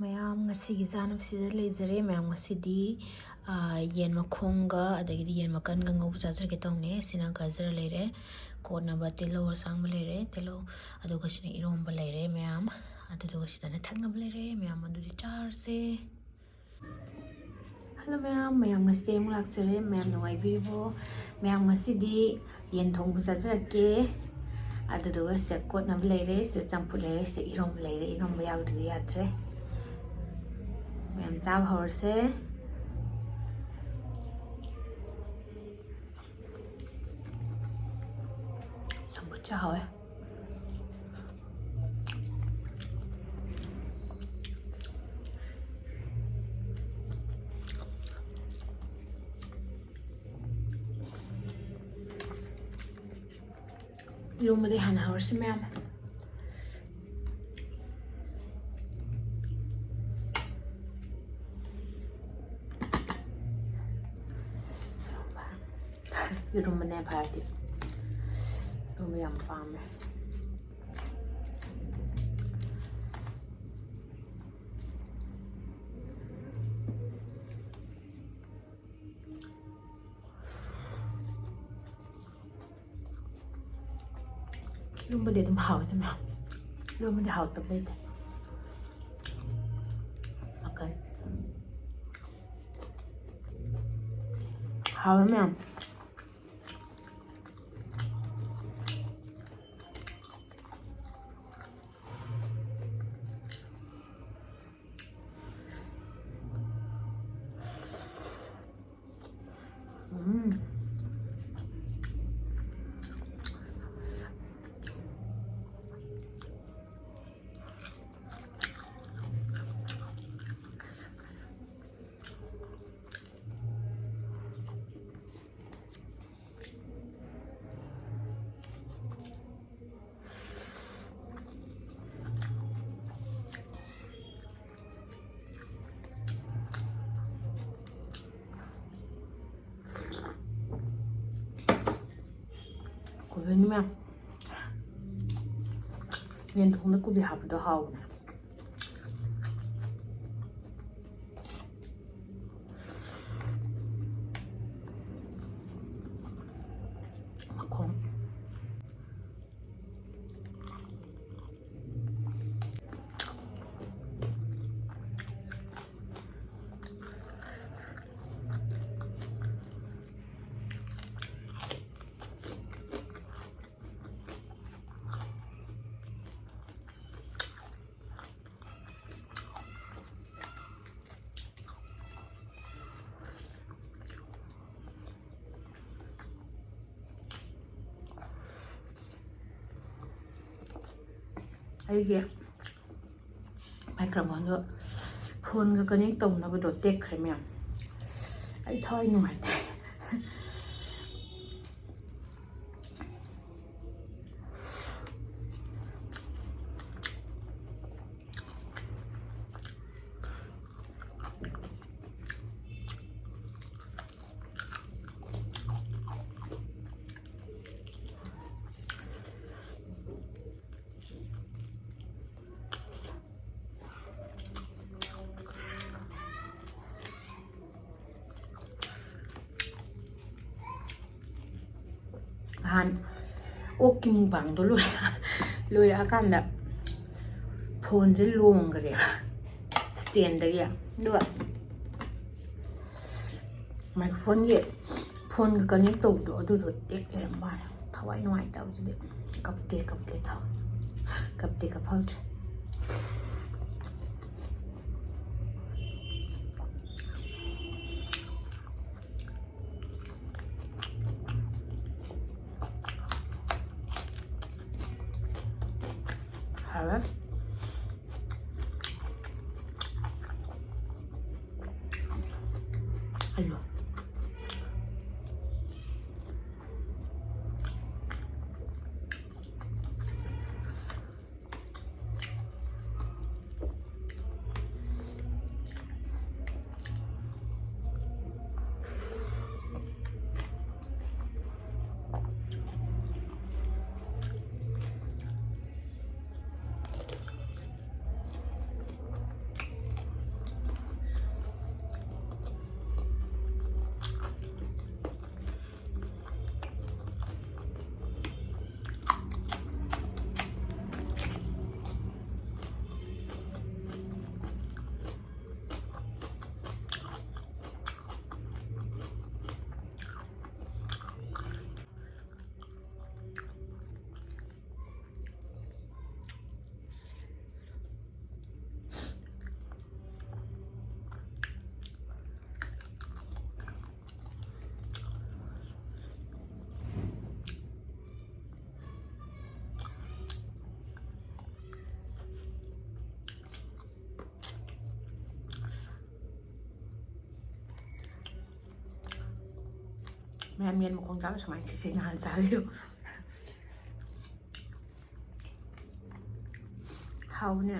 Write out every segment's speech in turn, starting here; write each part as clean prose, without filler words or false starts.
ꯃꯌꯥꯝ ꯉꯁꯤꯒꯤ ꯆꯥꯅꯕꯁꯤꯗ ꯂꯩꯖꯔꯦ ꯃꯌꯥꯝ ꯉꯁꯤꯗꯤ ꯌꯦꯟ ꯃꯈꯣꯡꯒ ꯑꯗꯒꯤꯗꯤ ꯌꯦꯟ ꯃꯀꯟꯒ ꯉꯧꯕ ꯆꯥꯖꯔꯒꯦ ꯇꯧꯅꯦ ꯁꯤꯅ ꯒꯖꯔ ꯂꯩꯔꯦ ꯀꯣꯠꯅꯕ ꯇꯤꯜꯍꯧ ꯑꯁꯥꯡꯕ ꯂꯩꯔꯦ ꯇꯤꯜꯍꯧ ꯑꯗꯨꯒ ꯁꯤꯅ ꯏꯔꯣꯝꯕ ꯂꯩꯔꯦ ꯃꯌꯥꯝ ꯑꯗꯨꯗꯨꯒ ꯁꯤꯗꯅ ꯊꯛꯅꯕ ꯂꯩꯔꯦ ꯃꯌꯥꯝ ꯑꯗꯨꯗꯤ ꯆꯥꯔꯁꯦ ꯍꯜꯂꯣ ꯃꯌꯥꯝ ꯉꯁꯤꯗꯤ ꯑꯃꯨꯛ ꯂꯥꯛꯆꯔꯦ ꯃꯌꯥꯝ ꯅꯨꯡꯉꯥꯏꯕꯤꯔꯤꯕꯣ ꯃꯌꯥꯝ ꯉꯁꯤꯗꯤ ꯌꯦꯟ ꯊꯣꯡꯕ ꯆꯥꯖꯔꯛꯀꯦ ꯑꯗꯨꯗꯨꯒ ꯁꯤꯗ ꯀꯣꯠꯅꯕ ꯂꯩꯔꯦ ꯁꯤꯗ ꯆꯝꯐꯨꯠ ꯂꯩꯔꯦ ꯁꯤꯗ ꯏꯔꯣꯝꯕ ꯂꯩꯔꯦ ꯏꯔꯣꯝꯕ ꯌꯥꯎꯗ꯭ꯔꯗꯤ ꯌꯥꯗ꯭ꯔꯦ ꯃꯌꯥꯝ ꯆꯥꯕ ꯍꯧꯔꯁꯦ ꯆꯝꯐꯨꯠꯁꯨ ꯍꯥꯎꯋꯦ 이런거데 하나 올리면 이런거 내봐야 돼. 너무 양파하면. 이런 거데 좀 하오잖아. 이런 거데 하오던 거 있다. 약간 하오면 왜냐면 얘는 동네꾸비 하기도 하고 마콩 ꯑꯩꯒꯤ ꯃꯥꯏꯀ꯭ꯔꯣꯐꯣꯟꯗꯣ ꯐꯣꯟꯒ ꯀꯅꯦꯛ ꯇꯧꯅꯕꯗꯣ ꯇꯦꯛꯈ꯭ꯔꯦ ꯃꯌꯥꯝ ꯑꯩ ꯊꯋꯥꯏ ꯅꯨꯡꯉꯥꯏꯇꯦ ꯅꯍꯥꯟ ꯑꯣꯛꯀꯤ ꯃꯨꯛꯕꯥꯡꯗꯣ ꯂꯣꯏꯔꯛꯑꯀꯥꯟꯗ ꯐꯣꯟꯁꯦ ꯂꯣꯡꯈ꯭ꯔꯦꯕ ꯁ꯭ꯇꯦꯟꯗꯒꯤ ꯑꯗꯨꯒ ꯃꯥꯏꯀ꯭ꯔꯣꯐꯣꯟꯒꯤ ꯐꯣꯟꯒ ꯀꯅꯦꯛ ꯇꯧꯕꯗꯣ ꯑꯗꯨꯗꯣ ꯇꯦꯛ ꯂꯩꯔꯝꯕ ꯋꯥꯅꯦ ꯊꯋꯥꯏ ꯅꯨꯡꯉꯥꯏꯇꯕꯁꯤꯗꯤ ꯀꯞꯀꯦ ꯀꯞꯍꯧꯗ꯭ꯔꯦ 하나 알로 ꯃꯌꯥꯝ ꯌꯦꯟ ꯃꯈꯣꯡ ꯆꯥꯕ ꯁꯨꯃꯥꯏꯅ ꯁꯤꯁꯦ ꯅꯍꯥꯟ ꯆꯥꯕꯤꯌꯨ ꯍꯥꯎꯕꯅꯦ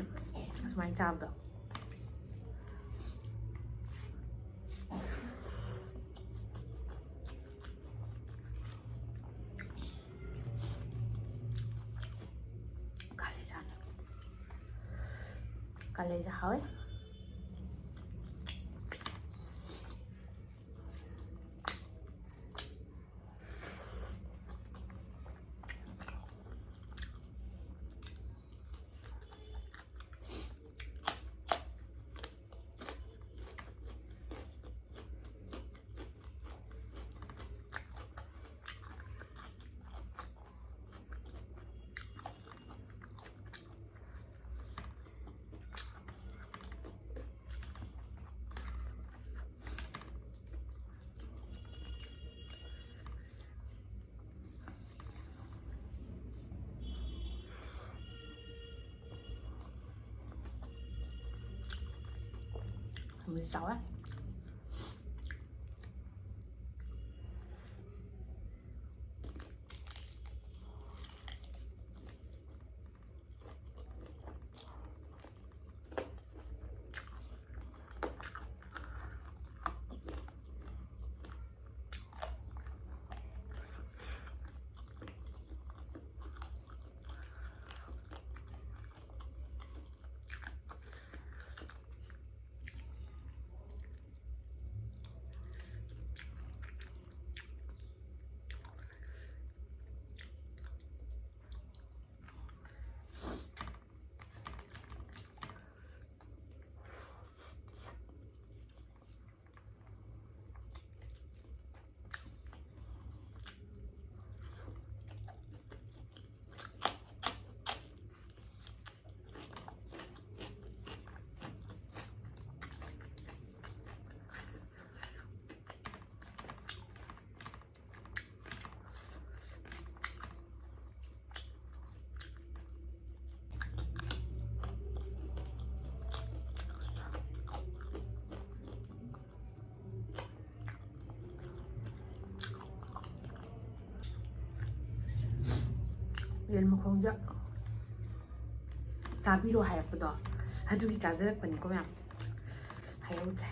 ꯁꯨꯃꯥꯏꯅ ꯆꯥꯕꯗꯣ Kaleja hawe mình xấu á ꯌꯦꯟ ꯃꯈꯣꯡꯁꯦ ꯆꯥꯕꯤꯔꯣ ꯍꯥꯏꯔꯛꯄꯗꯣ ꯑꯗꯨꯒꯤ ꯆꯥꯖꯔꯛꯄꯅꯤꯀꯣ ꯃꯌꯥꯝ ꯍꯥꯏꯍꯧꯗ꯭ꯔꯦ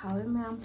하울 맘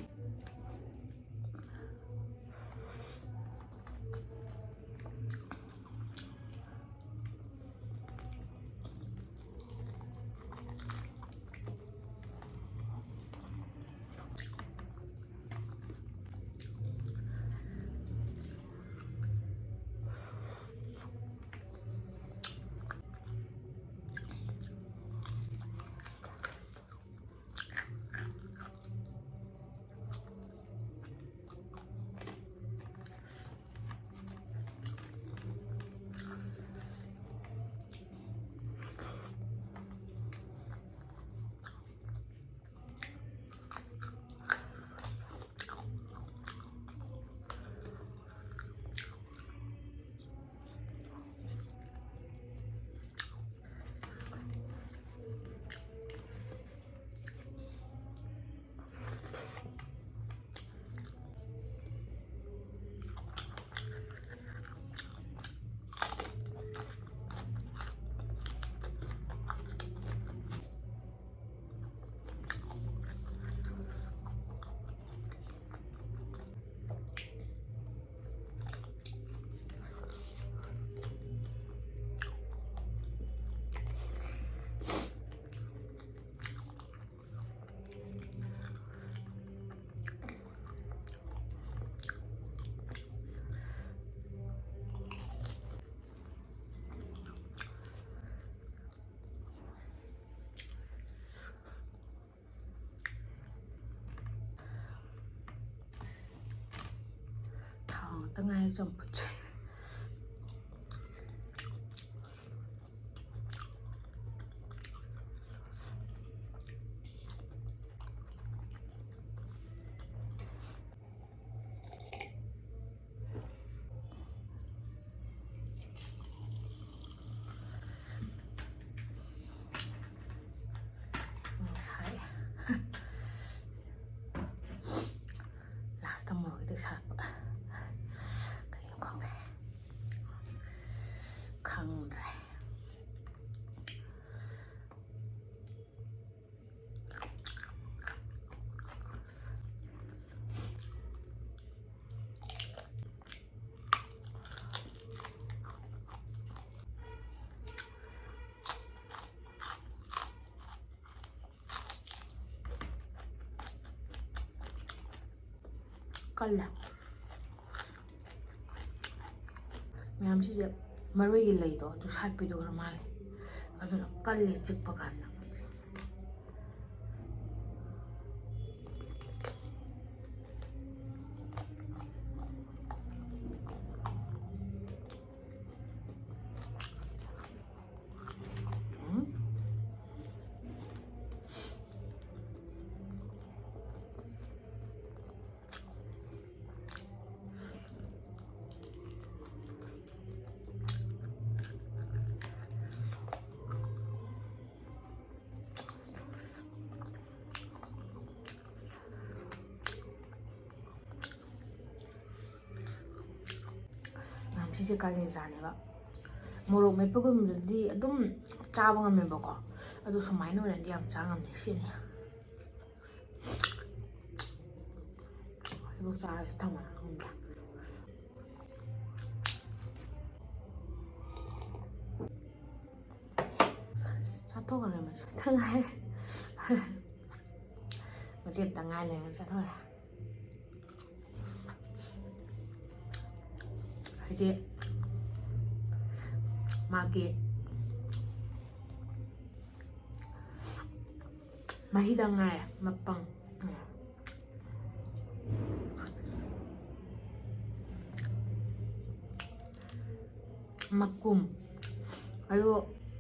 탕 땡아이 좀 붙여 ꯁꯥꯛꯇꯤ ꯁꯥꯛꯄ ꯀꯩꯅꯣ ꯈꯪꯗ꯭ꯔꯦ ꯀꯜꯂꯦ ꯃꯌꯥꯝꯁꯤꯁꯦ ꯃꯔꯣꯏꯒꯤ ꯂꯩꯗꯣ ꯑꯗꯨ ꯁꯥꯠꯄꯤꯗꯣ ꯈꯔ ꯃꯥꯜꯂꯦ ꯑꯗꯨꯅ ꯀꯜꯂꯦ ꯆꯤꯛꯄ ꯀꯥꯟꯗ ꯁꯤꯁꯦ ꯀꯥꯂꯦꯟ ꯆꯥꯅꯦꯕ ꯃꯣꯔꯣꯛ ꯃꯦꯠꯄꯒꯨꯝꯕꯗꯗꯤ ꯑꯗꯨꯝ ꯆꯥꯕ ꯉꯝꯃꯦꯕꯀꯣ ꯑꯗꯨ ꯁꯨꯃꯥꯏꯅ ꯑꯣꯏꯅꯗꯤ ꯌꯥꯝ ꯆꯥ ꯉꯝꯗꯦ ꯁꯤꯅꯤ ꯁꯤꯕꯨ ꯆꯥꯔꯁꯤ ꯊꯝꯃꯒ ꯈꯪꯕ꯭ꯔꯥ ꯆꯥꯊꯣꯛꯈ꯭ꯔꯦ ꯃꯆꯦ ꯑꯝꯇ ꯉꯥꯏꯔꯦ ꯃꯆꯦ ꯑꯝꯇ ꯉꯥꯏ ꯂꯩꯔꯦ ꯆꯥꯊꯣꯛꯈ꯭ꯔꯦ ꯍꯥꯏꯗꯤ ꯃꯥꯒꯤ ꯃꯍꯤꯗ ꯉꯥꯏꯔꯦ ꯃꯄꯪ ꯃꯀꯨꯝ ꯑꯗꯨ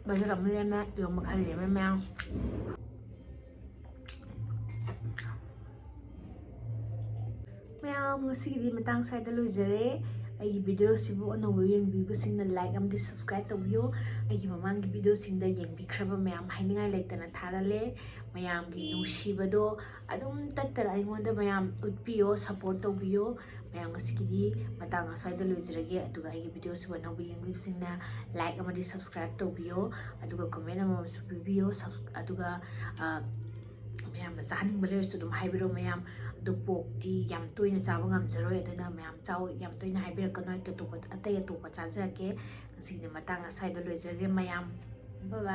ꯕꯖꯦꯠ ꯑꯃ ꯂꯦꯝꯃꯦ ꯏꯔꯣꯝꯕ ꯈꯔ ꯂꯦꯝꯃꯦ ꯃꯌꯥꯝ ꯉꯁꯤꯒꯤꯗꯤ ꯃꯇꯥꯡ ꯁ꯭ꯋꯥꯏꯗ ꯂꯣꯏꯖꯔꯦ ꯑꯩꯒꯤ ꯚꯤꯗꯤꯑꯣꯁꯤꯕꯨ ꯑꯅꯧꯕ ꯌꯦꯡꯕꯤꯕꯁꯤꯡꯅ ꯂꯥꯏꯛ ꯑꯃꯗꯤ ꯁꯕꯁꯀ꯭ꯔꯥꯏꯕ ꯇꯧꯕꯤꯌꯨ ꯑꯩꯒꯤ ꯃꯃꯥꯡꯒꯤ ꯚꯤꯗꯤꯑꯣꯁꯤꯡꯗ ꯌꯦꯡꯕꯤꯈ꯭ꯔꯕ ꯃꯌꯥꯝ ꯍꯥꯏꯅꯤꯡꯉꯥꯏ ꯂꯩꯇꯅ ꯊꯥꯒꯠꯂꯦ ꯃꯌꯥꯝꯒꯤ ꯅꯨꯡꯁꯤꯕꯗꯣ ꯑꯗꯨꯝ ꯇꯠꯇꯅ ꯑꯩꯉꯣꯟꯗ ꯃꯌꯥꯝ ꯎꯠꯄꯤꯌꯣ ꯁꯞꯄꯣꯔꯠ ꯇꯧꯕꯤꯌꯣ ꯃꯌꯥꯝ ꯉꯁꯤꯒꯤꯗꯤ ꯃꯇꯥꯡ ꯑꯁ꯭ꯋꯥꯏꯗ ꯂꯣꯏꯖꯔꯒꯦ ꯑꯗꯨꯒ ꯑꯩꯒꯤ ꯚꯤꯗꯤꯑꯣꯁꯤꯕꯨ ꯑꯅꯧꯕ ꯌꯦꯡꯕꯤꯕꯁꯤꯡꯅ ꯂꯥꯏꯛ ꯑꯃꯗꯤ ꯁꯕꯁꯀ꯭ꯔꯥꯏꯕ ꯇꯧꯕꯤꯌꯣ ꯑꯗꯨꯒ ꯀꯣꯃꯦꯟ ꯑꯃꯁꯨ ꯄꯤꯕꯤꯌꯣ ꯑꯗꯨꯒ ꯃꯌꯥꯝꯅ ꯆꯥꯍꯟꯅꯤꯡꯕ ꯂꯩꯔꯁꯨ ꯑꯗꯨꯝ ꯍꯥꯏꯕꯤꯔꯣ ꯃꯌꯥꯝ ꯑꯗꯨ ꯄꯣꯛꯇꯤ ꯌꯥꯝ ꯇꯣꯏꯅ ꯆꯥꯕ ꯉꯝꯖꯔꯣꯏ ꯑꯗꯨꯅ ꯃꯌꯥꯝ ꯆꯥꯎ ꯌꯥꯝ ꯇꯣꯏꯅ ꯍꯥꯏꯕꯤꯔꯛꯀꯅꯣ ꯑꯇꯩ ꯑꯇꯣꯞꯄ ꯆꯥꯖꯔꯛꯀꯦ ꯉꯁꯤꯒꯤꯗꯤ ꯃꯇꯥꯡ ꯑꯁ꯭ꯋꯥꯏꯗ ꯂꯣꯏꯖꯔꯒꯦ ꯃꯌꯥꯝ ꯕꯥꯏ ꯕꯥꯏ